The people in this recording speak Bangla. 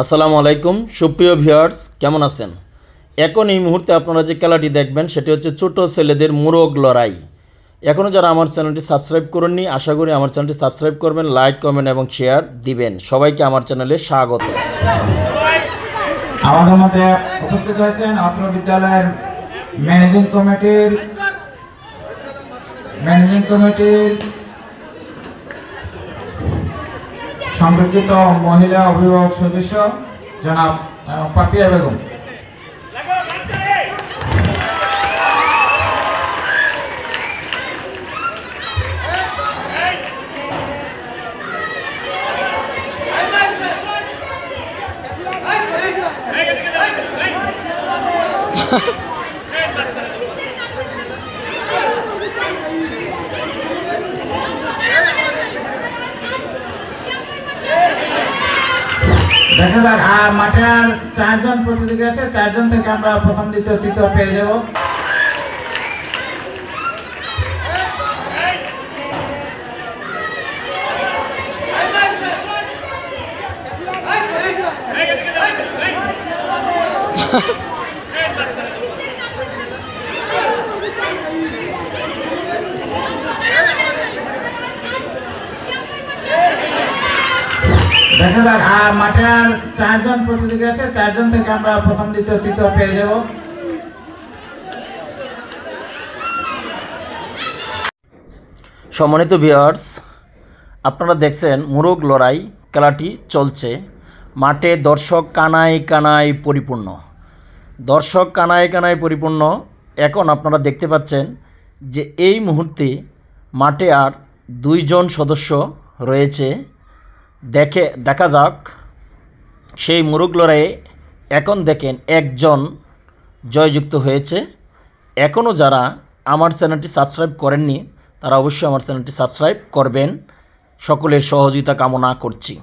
আসসালামু আলাইকুম সুপ্রিয় ভিউয়ার্স, কেমন আছেন? এখন এই মুহূর্তে আপনারা যে খেলাটি দেখবেন সেটি হচ্ছে ছোট ছেলেদের মুরগ লড়াই। এখনও যারা আমার চ্যানেলটি সাবস্ক্রাইব করেননি, আশা করি আমার চ্যানেলটি সাবস্ক্রাইব করবেন, লাইক কমেন্ট এবং শেয়ার দিবেন। সবাইকে আমার চ্যানেলে স্বাগত। আমাদের মধ্যে উপস্থিত হয়েছেন অত্র বিদ্যালয়ের ম্যানেজিং কমিটির সম্পর্কিত মহিলা অভিভাবক সদস্য জনাব পাপিয়া বেগম। দেখা যাক, আর মাঠে আর 4 জন প্রতিযোগী আছে, 4 জন থেকে আমরা প্রথম দ্বিতীয় তৃতীয় পেয়ে যাব। দেখা যাক, আর মাঠে আর 4 জন প্রতিযোগী আছে, 4 জন থেকে আমরা প্রথম দ্বিতীয় তৃতীয় পেয়ে যাব। সম্মানিত ভিউয়ার্স, আপনারা দেখছেন মুরগ লড়াই খেলাটি চলছে। মাঠে দর্শক কানায় কানায় পরিপূর্ণ। এখন আপনারা দেখতে পাচ্ছেন যে এই মুহূর্তে মাঠে আর 2 জন সদস্য রয়েছে। দেখা যাক সেই মুরগ লড়াইয়ে। এখন দেখেন একজন জয়যুক্ত হয়েছে। এখনও যারা আমার চ্যানেলটি সাবস্ক্রাইব করেননি তারা অবশ্যই আমার চ্যানেলটি সাবস্ক্রাইব করবেন। সকলের সহযোগিতা কামনা করছি।